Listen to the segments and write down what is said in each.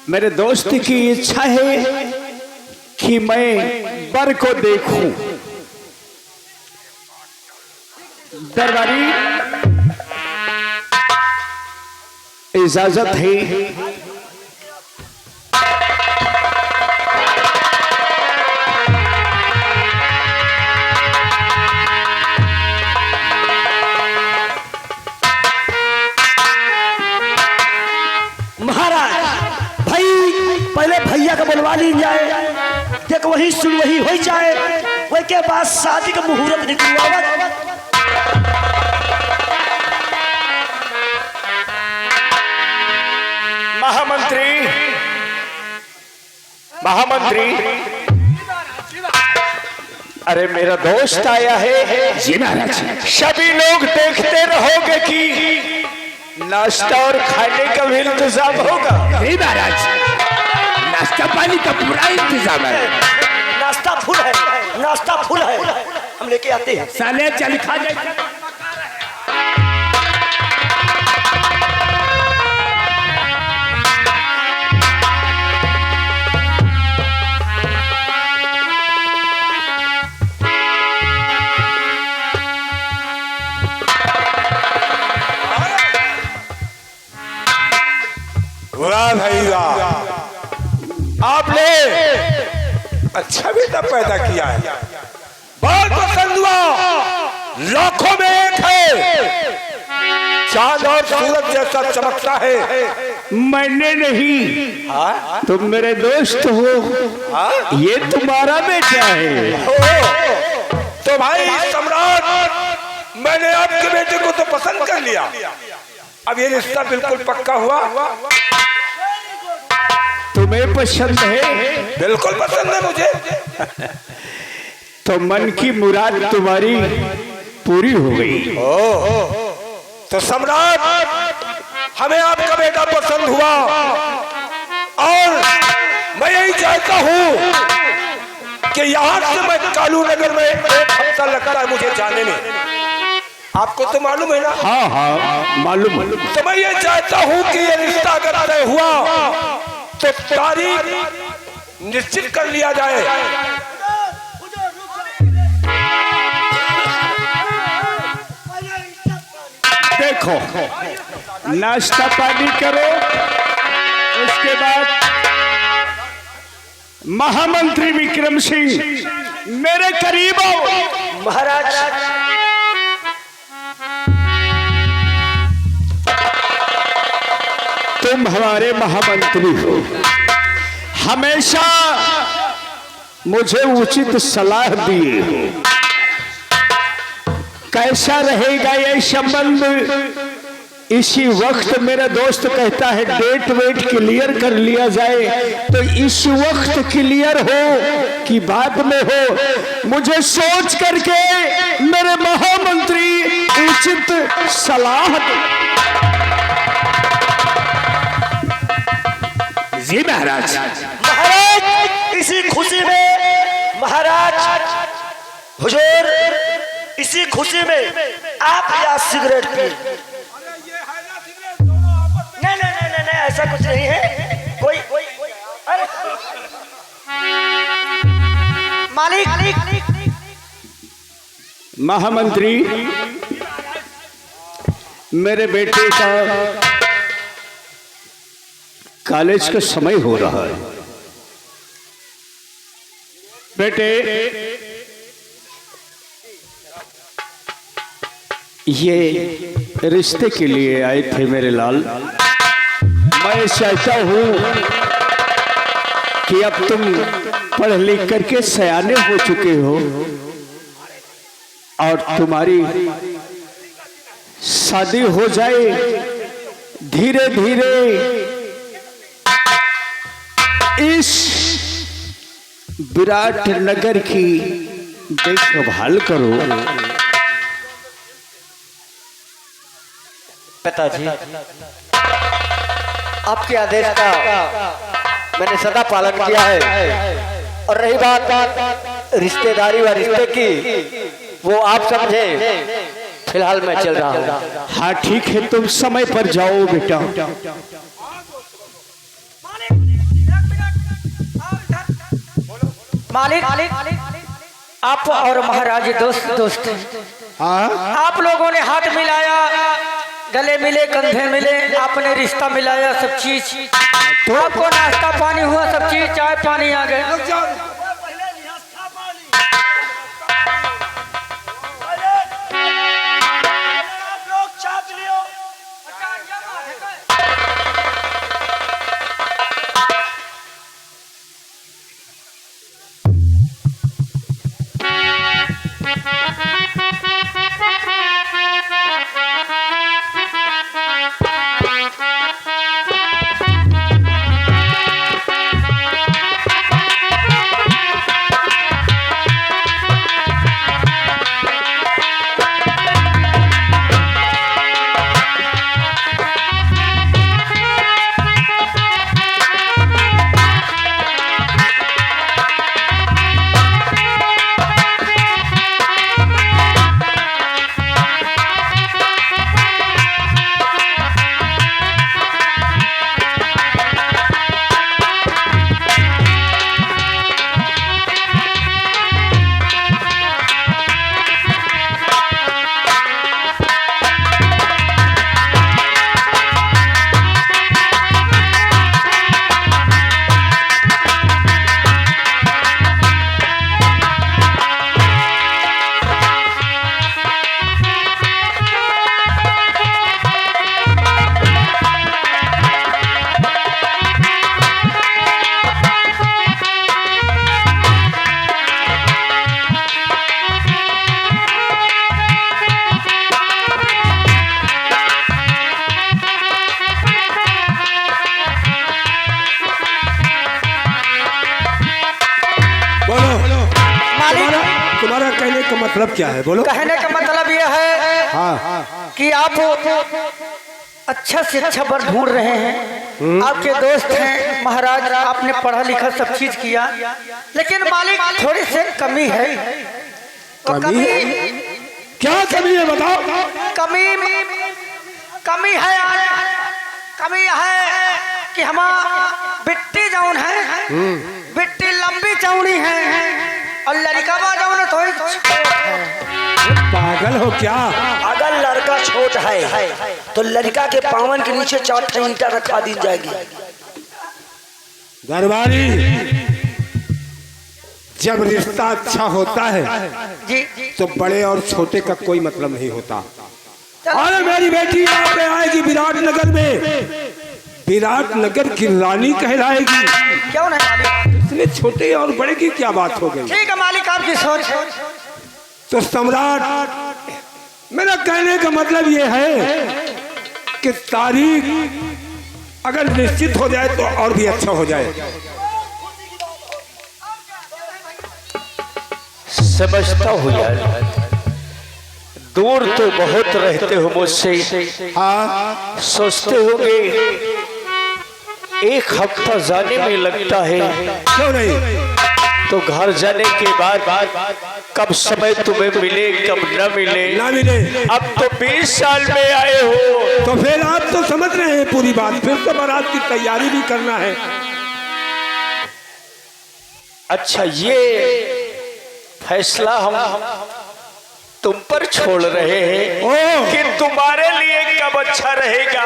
मेरे दोस्त की इच्छा है कि मैं बर को देखूं। दरबारी इजाजत है? पहले भैया का बुलवा ली जाए, देख वही सुन वही हो जाए, वही के बाद शादी का मुहूर्त निकलवा। महामंत्री, महामंत्री, अरे मेरा दोस्त आया है। जी महाराज। सभी लोग देखते रहोगे कि नाश्ता और खाने का भी इंतजाम होगा। नहीं महाराज, नाश्ता पानी का पूरा इंतजाम है। नाश्ता फुल है, नाश्ता फुल है, हम लेके आते हैं। साले चल खा जाए। वाह भाई वाह, आपने अच्छा बेटा पैदा किया है, बहुत पसंद हुआ, लाखों में एक है, चांद और सूरज जैसा चमकता है। मैंने नहीं, तुम मेरे दोस्त हो। ये तुम्हारा बेटा है। तो भाई सम्राट, मैंने आपके बेटे को तो पसंद कर लिया, अब ये रिश्ता बिल्कुल पक्का हुआ। तुम्हें पसंद है? बिल्कुल पसंद है मुझे। तो मन की मुराद तुम्हारी पूरी हो गई। तो सम्राट, हमें आपका बेटा पसंद हुआ और मैं यही चाहता हूँ कि यहाँ से मैं कालू नगर में एक हफ्ता लगता है मुझे जाने में, आपको तो मालूम है ना? हाँ हाँ मालूम। तो मैं ये चाहता हूँ कि ये रिश्ता अगर तय हुआ तो तारीख निश्चित कर लिया जाए। देखो, नाश्ता पानी करो, उसके बाद महामंत्री विक्रम सिंह मेरे करीब आओ। महाराज, तुम हमारे महामंत्री हो, हमेशा मुझे उचित सलाह दिए हो। कैसा रहेगा ये संबंध, इसी वक्त मेरा दोस्त कहता है डेट वेट क्लियर कर लिया जाए। तो इस वक्त क्लियर हो कि बाद में हो, मुझे सोच करके मेरे महामंत्री उचित सलाह दे। जी महाराज। महाराज इसी खुशी में, महाराज हुजूर इसी खुशी में आप या सिगरेट पिए। नहीं नहीं नहीं नहीं, ऐसा कुछ नहीं है। कोई अरे मालिक, महामंत्री, मेरे बेटे का कॉलेज का समय हो रहा है। बेटे, ये रिश्ते के लिए आए थे मेरे लाल। मैं चाहता हूँ कि अब तुम पढ़ लिख करके सयाने हो चुके हो और तुम्हारी शादी हो जाए। धीरे धीरे इस विराट नगर की देखभाल करो। पिताजी, आपके आदेश का मैंने सदा पालन किया है। और रही बात रिश्तेदारी व रिश्ते की, वो आप समझे, फिलहाल मैं चल रहा हूँ। हाँ ठीक है, तुम समय पर जाओ बेटा। मालिक आप और महाराज दोस्त दोस्त हैं। हाँ आप लोगों ने हाथ मिलाया, गले मिले, कंधे मिले, आपने रिश्ता मिलाया, सब चीज तो आपको नाश्ता पानी हुआ, सब चीज चाय पानी आ गए। तुम्हारा कहने का मतलब क्या है? बोलो। कहने का मतलब यह है हाँ कि आप अच्छा से अच्छा वर ढूंढ रहे हैं, आपके दोस्त हैं महाराज, आपने पढ़ा लिखा सब चीज किया, लेकिन मालिक थोड़ी से कमी है। तो कमी? क्या कमी है बताओ? कमी है कि हम बिट्टी जौन है, बिट्टी लंबी चौड़ी है और लड़का जौन थोड़ी पागल हो क्या? अगर लड़का छोट है तो लड़का के पावन के नीचे 4 ईंटा रखा दी जाएगी। दरबारी, जब रिश्ता अच्छा होता है जी तो बड़े और छोटे का कोई मतलब नहीं होता। अरे मेरी बेटी यहाँ पे आएगी विराटनगर में, विराटनगर की रानी कहलाएगी। क्यों नहीं मालिक? इसमें छोटे और बड़े की क्या बात हो गई? ठीक है मालिक, आपकी सोच है। तो सम्राट, मेरा कहने का मतलब ये है कि तारीख अगर निश्चित हो जाए तो और भी अच्छा हो जाए। समझता हूँ यार, दूर तो बहुत रहते हो मुझसे, हाँ सोचते होंगे 1 हफ्ता जाने में लगता है, क्यों नहीं? तो घर जाने के बाद कब समय तुम्हें मिले कब न मिले। ना मिले। अब तो 20 साल में आए हो, तो फिर आप तो समझ रहे हैं पूरी बात, फिर तो बारात की तैयारी भी करना है। अच्छा ये फैसला हम तुम पर छोड़ रहे हैं कि तुम्हारे लिए कब अच्छा रहेगा।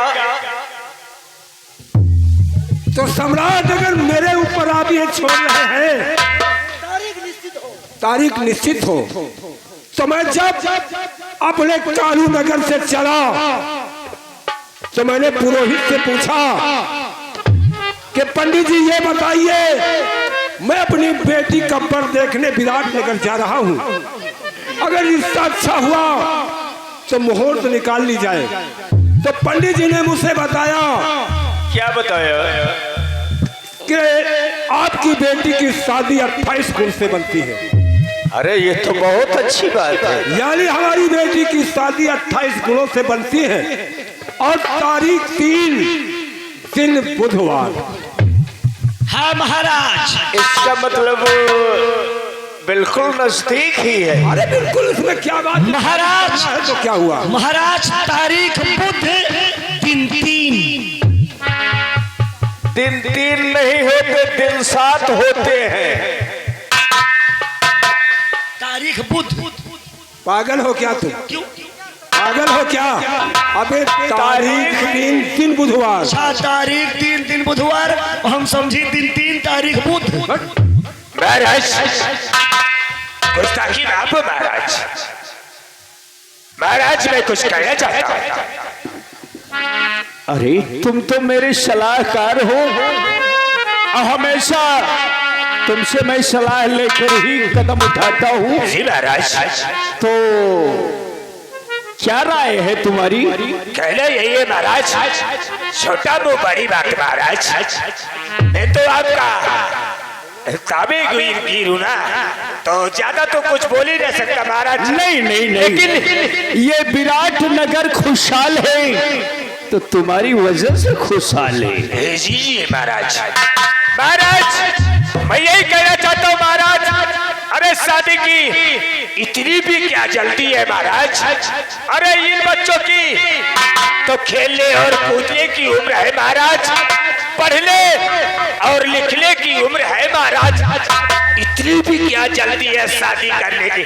तो सम्राट, अगर मेरे ऊपर आप ये छोड़ रहे हैं, तारीख निश्चित हो, तो मैं जब अपने कानू नगर से चला तो मैंने पुरोहित से पूछा कि पंडित जी ये बताइए, मैं अपनी बेटी का वर देखने विराटनगर जा रहा हूँ, अगर रिश्ता अच्छा हुआ तो मुहूर्त निकाल ली जाए। तो पंडित जी ने मुझसे बताया, क्या बताया? कि आपकी बेटी की शादी 28 गुण से बनती है। अरे ये तो बहुत अच्छी बात है। यानी हमारी बेटी की शादी 28 गुणों से बनती है और तारीख 3 दिन बुधवार। हाँ महाराज, इसका मतलब बिल्कुल नजदीक ही है। अरे बिल्कुल, इसमें क्या बात महाराज है? तो क्या हुआ महाराज? तारीख बुध, दिन 3। दिन 3 नहीं होते, दिन 7 होते हैं। तारीख बुध। पागल हो क्या तुम? क्यों? पागल हो क्या? अबे तारीख दिन बुधवार। अच्छा, तारीख दिन बुधवार, हम समझी दिन तारीख बुध। महाराज गुस्ताखी ना हो महाराज। महाराज मैं कुछ कहना चाहता हूँ। अरे तुम तो मेरे सलाहकार हो, हमेशा तुमसे मैं सलाह लेकर ही कदम उठाता हूँ। जी महाराज। तो क्या राय है तुम्हारी? कहना यही है महाराज, छोटा मुंह बड़ी बात महाराज। मैं तो आपका ताबे गिरू ना, तो ज्यादा तो कुछ बोल ही नहीं सकता महाराज। नहीं नहीं नहीं, लेकिन ये विराट नगर खुशहाल है तो तुम्हारी वजह से खुशहाल है। जी महाराज। महाराज मैं यही कहना चाहता हूँ महाराज, अरे शादी की इतनी भी क्या जल्दी है महाराज। अरे इन बच्चों की तो खेलने और कूदने की उम्र है महाराज, पढ़ने और लिखने की उम्र है महाराज। इतनी भी क्या जल्दी है शादी करने की।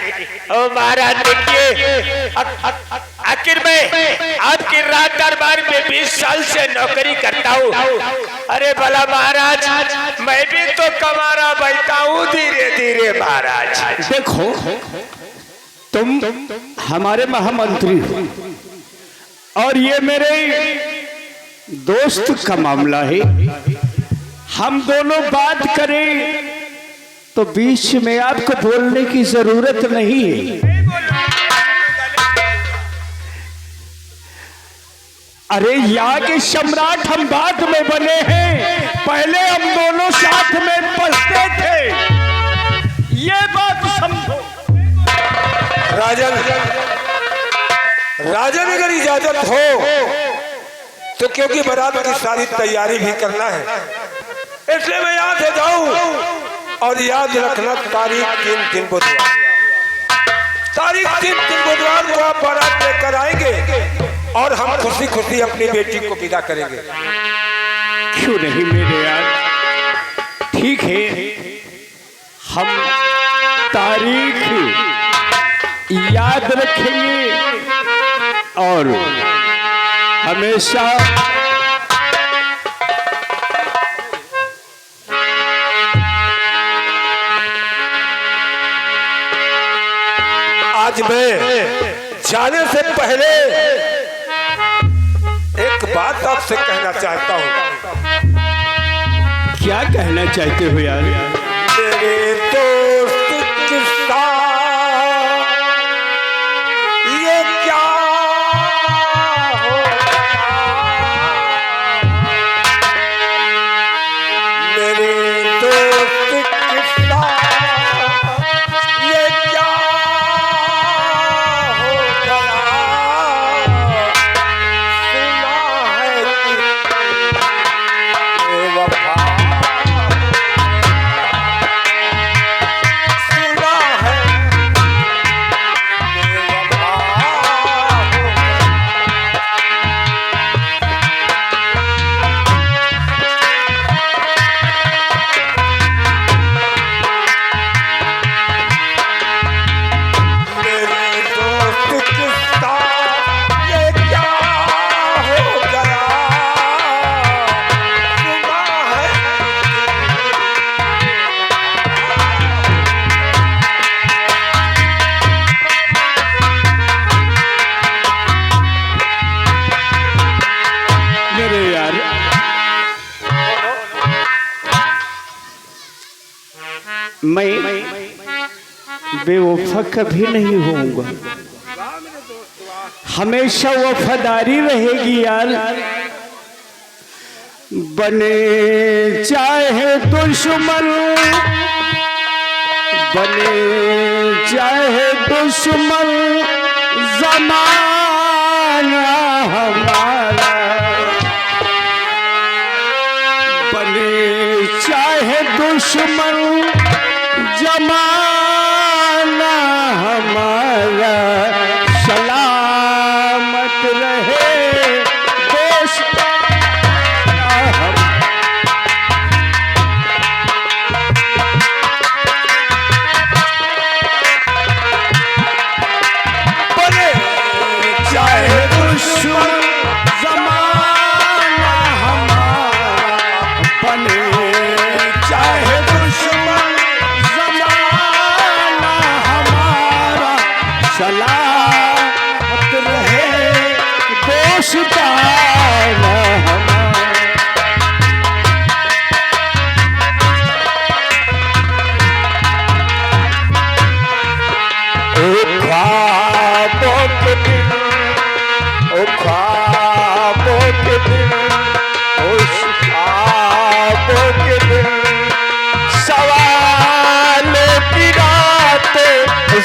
ओ महाराज देखिए, आखिर में आपकी राज दरबार में 20 साल से नौकरी करता हूँ। अरे भला महाराज मैं भी तो कमारा बैठा हूँ धीरे धीरे महाराज। देखो तुम हमारे महामंत्री हो और ये मेरे दोस्त का मामला है। हम दोनों बात करें तो बीच में आपको बोलने की जरूरत नहीं है। अरे यहाँ के सम्राट हम बाद में बने हैं, पहले हम दोनों साथ में पढ़ते थे, ये बात समझो। राजन अगर इजाजत हो तो क्योंकि बारात की सारी तैयारी भी करना है, इसलिए मैं यहाँ से जाऊं। और याद रखना तारीख 3 बुधवार, तारीख 3 बुधवार को आप बारात लेकर आएंगे और हम खुशी खुशी अपनी बेटी को विदा करेंगे। क्यों नहीं मेरे यार, ठीक है, हम तारीख याद रखेंगे और हमेशा आज मैं जाने से पहले एक बात आपसे कहना चाहता हूँ। क्या कहना चाहते हो यार? मेरे दोस्त किस्सा ये क्या हो मेरे दोस्त किस्सा ये क्या हो गया। सुना है कि वफा मैं बेवफा कभी नहीं होऊंगा, हमेशा वफादारी रहेगी यार। बने चाहे दुश्मन, बने चाहे दुश्मन, जमाना हमारा, बने चाहे दुश्मन, जमाना हमारा, सलामत रहे दोस्त।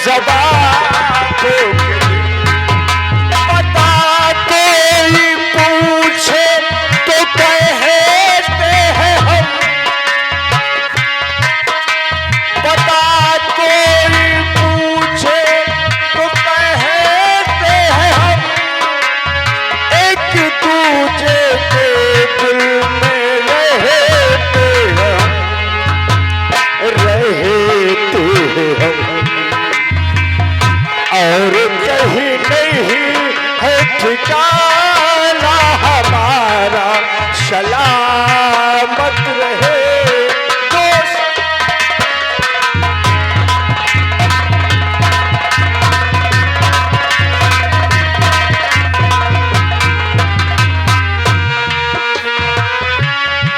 जवाबों के लिए। पता कोई पूछे तो कहते हैं हम, पता कोई पूछे तो कहते हैं हम, एक दूजे के दिल में रहते हैं, रहते हैं और कहीं नहीं है ठिकाना हमारा, सलामत रहे दोस्त।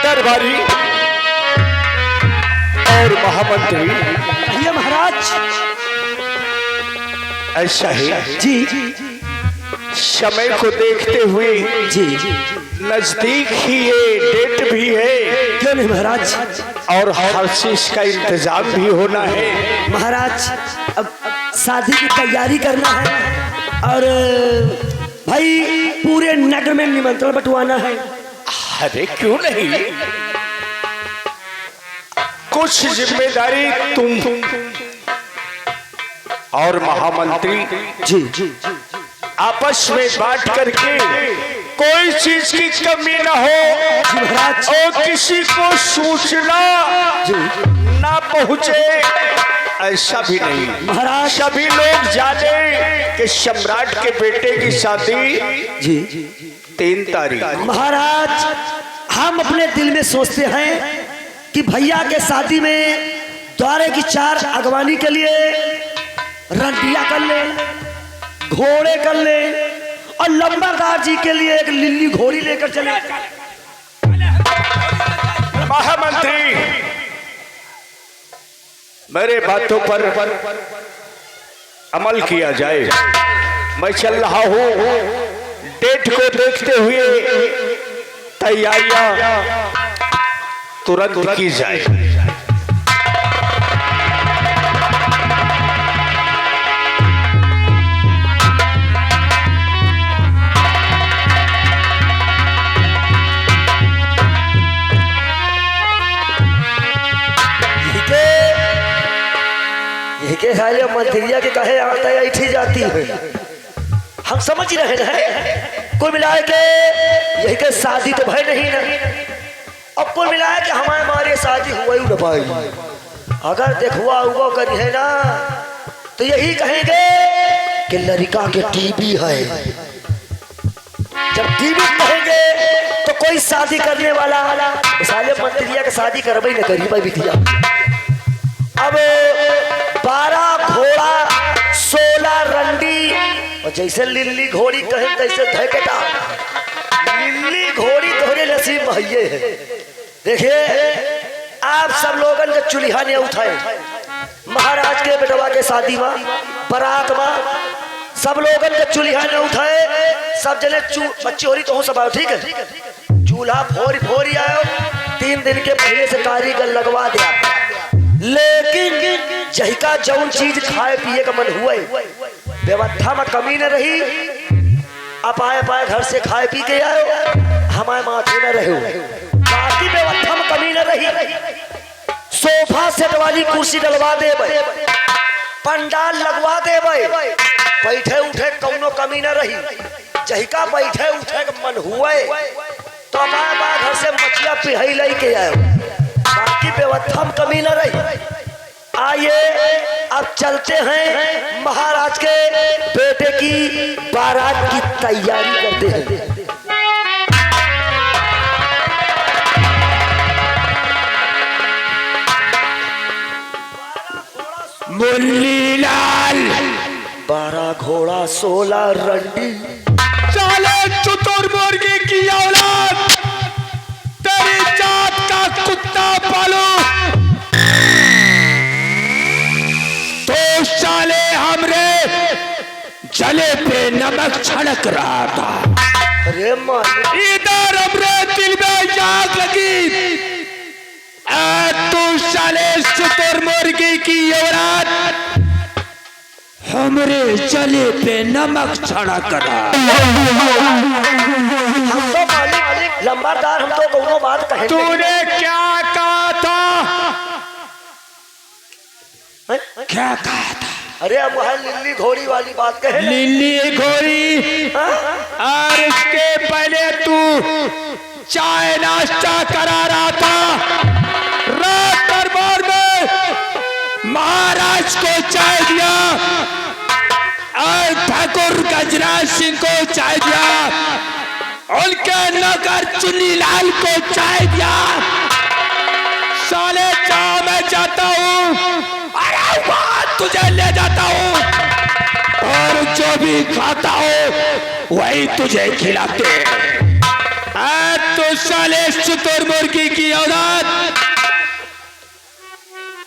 दरबारी और महामंत्री भैया महाराज ऐसा है, जी समय को देखते हुए जी नजदीक ही ये डेट भी है क्यों नहीं महाराज। और हर चीज का इंतजाम भी होना है। महाराज अब शादी की तैयारी करना है और भाई पूरे नगर में निमंत्रण बंटवाना है। अरे क्यों नहीं, कुछ जिम्मेदारी तुम और महामंत्री जी जी आपस में बांट करके कोई चीज की कमी ना हो महाराज और किसी को सूचना ना पहुंचे, ऐसा भी नहीं। महाराज सभी लोग जाने कि सम्राट के बेटे की शादी जी 3 तारीख। महाराज हम अपने दिल में सोचते हैं कि भैया के शादी में द्वारे की 4 अगवानी के लिए रंटिया कर ले, घोड़े कर ले और लंबादार जी के लिए एक लिल्ली घोड़ी लेकर चले। महामंत्री मेरे बातों पर अमल किया जाए। मैं चल रहा हूँ, डेट को देखते हुए तैयारियां तुरंत की जाए। के खाले मंत्रिया के कहे आता है ऐठी जाती है, हम समझ रहे हैं। कोई मिलाए के यही के शादी तो भाई नहीं ना, अब कोई मिलाए कि हमारे मारे शादी हुआ ही न पाई। अगर देखुआ हुआ करी है ना तो यही कहेंगे कि लड़का के टीबी है। जब टीबी कहेंगे तो कोई शादी करने वाला साले मंत्रिया के शादी करवाई न करी भाई बिटिया। अब 12 घोड़ा 16 रंडी और जैसे लिल्ली घोड़ी कहे तैसे धकेटा। लिल्ली घोड़ी तोरे नसीब भैये है। देखिए आप सब लोगन के चुलिहा ने उठाए महाराज के बेटवा के शादी में बारात में सब लोगन के चुलिहा ने उठाए। सब जने बच्चोरी तो हो सब आओ, ठीक है। चूल्हा फोरी फोरी आयो, 3 दिन के पहले से कारीगर लगवा दिया। लेकिन जहिका जौन चीज खाए पिए का मन हुए व्यवस्था में कमी न रही। आप आए पाए घर से खाए पी के आयो, हमारे माथे न रहे, बाकी व्यवस्था में कमी न रही। सोफा सेट वाली कुर्सी डलवा दे, पंडाल लगवा दे, बैठे उठे कौनो कमी न रही। जहिका बैठे उठे का मन हुए तो हमारे घर से मछलियां पिहाई लाई के आयो, बाकी व्यवस्था में कमी न रही। आइए अब चलते हैं महाराज के बेटे की बारात की तैयारी करते हैं। मुरली लाल 12 घोड़ा 16 रंडी, साले चतुर्मुर्गी की औलाद, तेरी जात का कुत्ता पालो तो साले हमरे जले पे नमक छड़क रहा था। अरे मालिक इधर हमरे दिल में आग लगी। तू साले चतुर्मुर्गी की औलाद हमरे जले पे नमक छिड़क रहा। हम तो मालिक लंबादार, हम तो दोनों बात कहेंगे। तूने क्या कहा था? क्या कहा था? अरे अब वह लिल्ली घोड़ी वाली बात कहे। लिल्ली घोड़ी। और इसके पहले तू चाय नाश्ता करा रहा था। रात दरबार में महाराज को चाय दिया और ठाकुर गजराज सिंह को चाय दिया, उनके नौकर चुन्नीलाल को चाय दिया। साले चाह मैं जाता हूँ, अरे वहां तुझे ले जाता हूँ और जो भी खाता हो वही तुझे खिलाते हैं। तो साले शुतुरमुर्गी की औलाद,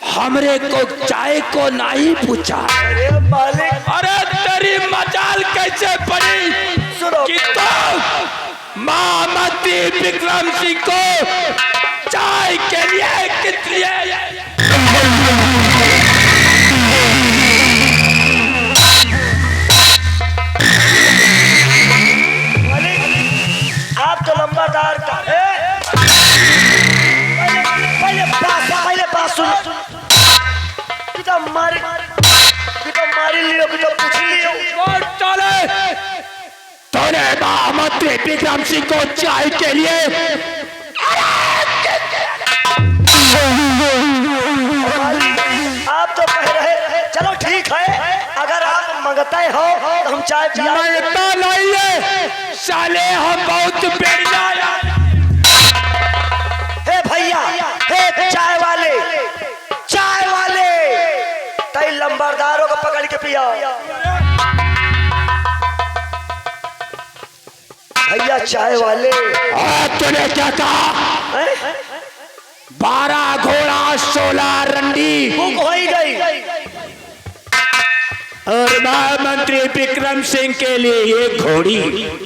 हमरे को चाय को नहीं पूछा। अरे मालिक, अरे तेरी मजाल कैसे पड़ी सुनो। कि तो महामंत्री विक्रम सिंह को चाय के लिए किस लिए आप तो लंबादार का पहले बात सुन। पिता मारी लियो, पिता पूछ लियो। और चले तूने महामंत्री विक्रम सिंह को चाय के लिए आप तो कह रहे, चलो ठीक है, अगर आप मंगते हो तो हम चाय पिया। मंगता नहीं है साले, हम बहुत बढ़िया। हे भैया, हे चाय वाले तई लंबादारों को पकड़ के पिया। भैया चाय वाले, तूने क्या कहा? 12 घोड़ा 16 रंडी भूख हो ही गई। और महामंत्री विक्रम सिंह के लिए एक घोड़ी,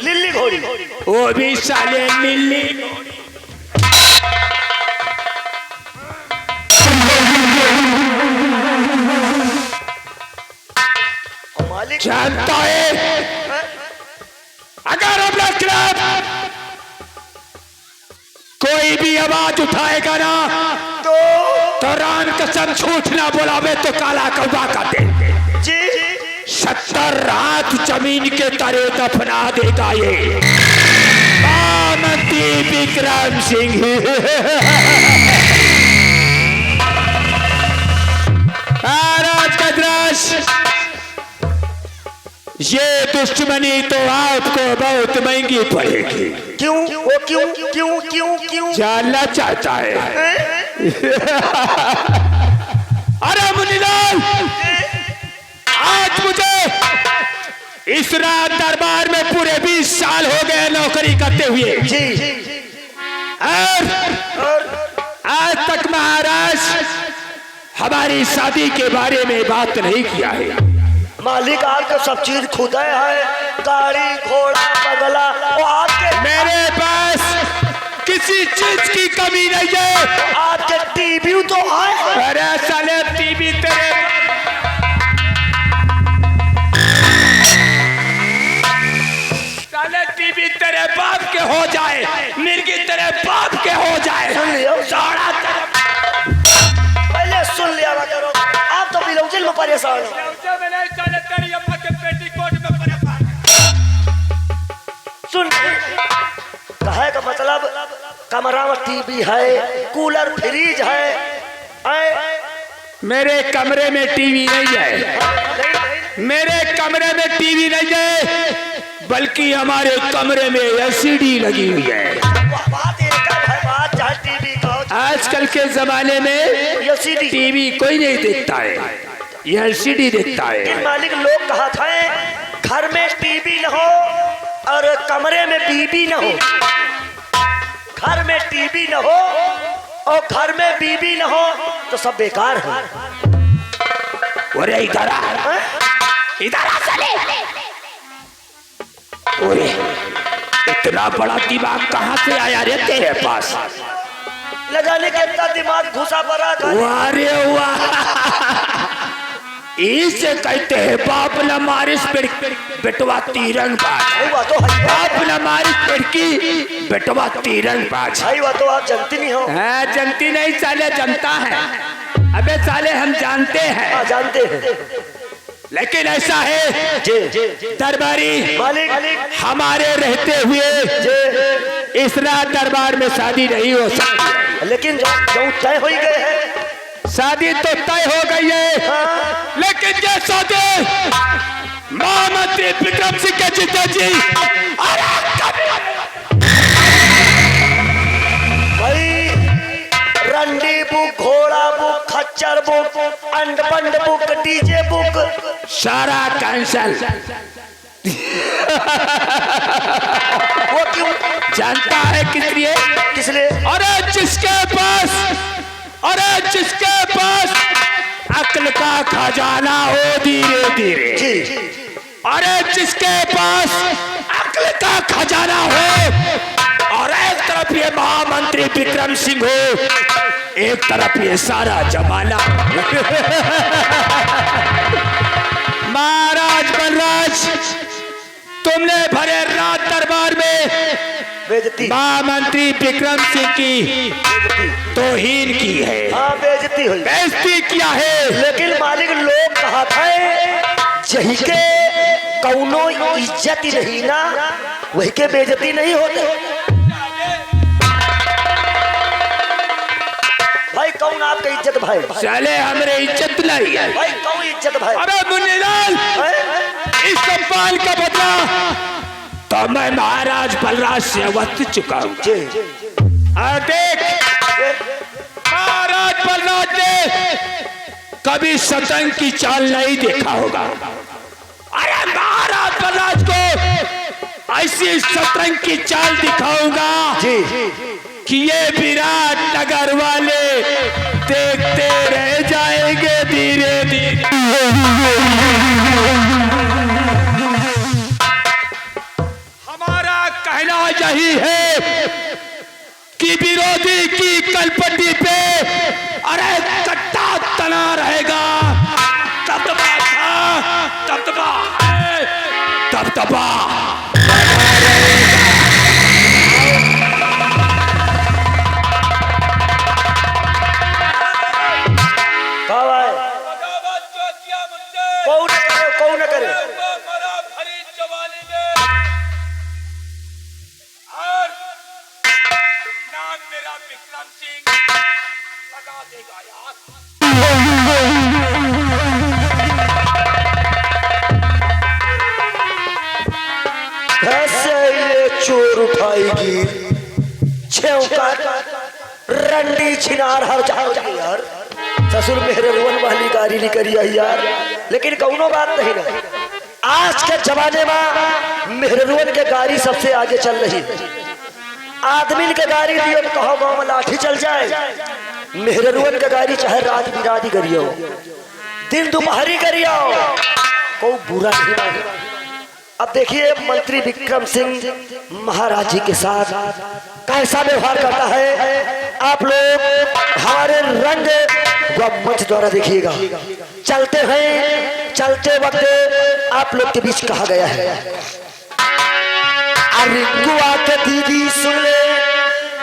लिल्ली घोड़ी। वो भी साले लिल्ली। मालिक जानता है अगर अपना खिलाफ कोई भी आवाज उठाएगा ना तो राम कसम झूठ ना बोलावे तो काला कौवा का दे जी 70 हाथ जमीन के तरे दफना देगा ये महामंत्री विक्रम सिंह। महाराज गजराज, ये दुश्मनी तो आपको बहुत महंगी पड़ेगी। क्यों? वो क्यों? जानना चाहता है? अरे मुनीलाल, आज मुझे इस रात दरबार में पूरे 20 साल हो गए नौकरी करते हुए जी। और आज तक महाराज हमारी शादी के बारे में बात नहीं किया है। मालिक आपके सब चीज खुद है, गाड़ी घोड़ा बंगला, वो आपके। मेरे पास किसी चीज की कमी नहीं है। आपके टीवी तो है। अरे साले टीवी तेरे साले टीवी तेरे बाप के हो जाए, मिर्गी तेरे बाप के हो जाए। सुन लियो। साड़ा पहले सुन लिया करो, आप तो बिलौजिल में परेशान हो। सुन, कहे का मतलब कमरा में टीवी है, कूलर फ्रिज है। मेरे कमरे में टीवी नहीं है। मेरे कमरे में टीवी नहीं है, बल्कि हमारे कमरे में एलसीडी लगी हुई है। बात एक है, बात चाहे टीवी का हो। आजकल के जमाने में एलसीडी टीवी कोई नहीं देखता है, एलसीडी देखता है। मालिक लोग कहा था घर में टीवी न हो और कमरे में बीबी न हो। घर में टीवी न हो और घर में बीबी न हो तो सब बेकार है। अरे इधर आ, इधर आ साले। ओए, इतना बड़ा दिमाग कहाँ से आया रे तेरे पास? लगाने के इतना दिमाग घुसा पड़ा। वाह रे वाह, इसे कहते हैं बाप न मारिस बेटवा तीरंग बाज। हुआ तो है। बाप न मारिस पेड़की बेटवा तीरंग बाज। भाई वो तो आप जानती नहीं हो। हाँ, जनती नहीं साले जनता है। अबे साले हम जानते हैं। हाँ जानते हैं। लेकिन ऐसा है जी दरबारी मालिक हमारे रहते हुए इस रात दरबार में शादी नहीं हो सकती। लेकिन जो तय हो ही गए हैं। शादी तो तय हो गई है। हाँ। लेकिन ये शादी महामंत्री विक्रम सिंह के जीते जी। अरे भाई रंडी बुक, घोड़ा बुक, खच्चर बुक, अंड बंड बुक, डीजे बुक सारा कैंसल। वो क्यों? जानता है किस लिए? किस लिए? अरे जिसके पास अक्ल का खजाना हो धीरे धीरे। जी अरे जिसके पास अक्ल का खजाना हो और एक तरफ ये महामंत्री विक्रम सिंह हो, एक तरफ ये सारा जमाना। महाराज बलराज, तुमने भरे रात दरबार में बेइज्जती। महामंत्री विक्रम सिंह की तौहीन की है। हाँ बेइज्जती हुई। बेइज्जती किया है। लेकिन मालिक लोग कहा था जही के कौनो इज्जत ही नहीं ना, वही के बेइज्जती नहीं होते। भाई कौन आपका इज्जत भाई? साले हमरे इज्जत नहीं है। भाई कौन इज्जत भाई? अरे मुन्नीलाल, इस सम्मान का बदला तो मैं महाराज बलराज से अवश्य चुकाऊंगा। और देख, महाराज बलराज ने कभी शतरंज की चाल नहीं देखा होगा। अरे महाराज बलराज को ऐसी शतरंज की चाल दिखाऊंगा कि ये विराट नगर वाले देखते रह जाएंगे धीरे धीरे। हमारा कहना यही है कि विरोधी की कलपट्टी पे अरे कट्टा तना रहेगा। दबदबा था, दबदबा है, दबदबा। कौन न करे विक्रम सिंह लगा देगा यार। ये चोर उठाएगी रंडी छिनार हर जाओगी यार। ससुर मेहरवन वाली गाड़ी नहीं करी है यार। लेकिन कौनो बात नहीं ना, आज के जमाने में मेहरवन के गाड़ी सबसे आगे चल रही है। आदमी के गाड़ी दियो तो कहो गाँव में लाठी चल जाए, मेहरवन के गाड़ी चाहे रात बिराती करियो, दिन दोपहरी करियो, कोई बुरा नहीं माने। अब देखिए मंत्री विक्रम सिंह महाराज जी के साथ कैसा व्यवहार करता है, आप लोग हमारे रंग व मंच द्वारा देखिएगा। चलते हैं, चलते वक्त आप लोग के बीच कहा गया है, अरे गुआ के दीदी सुन ले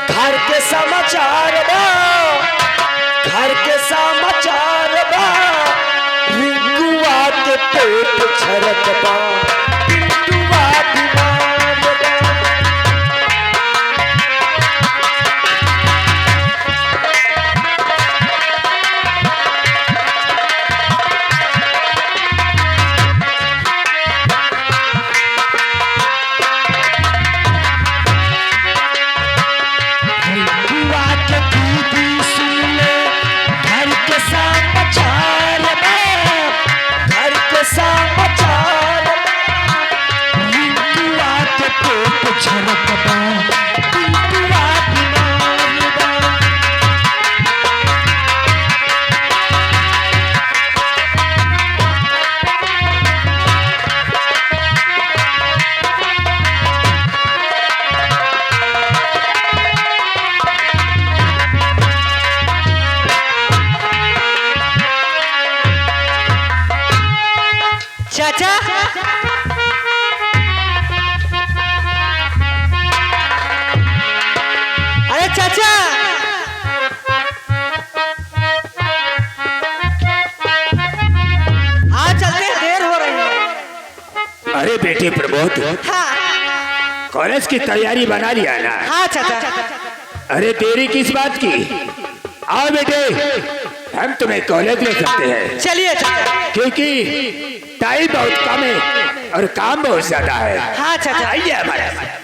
घर के समाचार बा, घर के समाचार बा, रिंगुआ के पेट छरक बा, पिंटुआ बीमार बा। चाचा अरे चाचा आज चलते हैं, देर हो रही है। अरे बेटे प्रमोद, हाँ कॉलेज की तैयारी बना लिया ना? हाँ चाचा। अरे देरी किस बात की? आओ बेटे, हम तुम्हें कॉलेज ले सकते हैं, चलिए चाचा। क्योंकि टाइम बहुत कम है और काम बहुत ज्यादा है। हाँ चाचा। आइए हमारे साथ।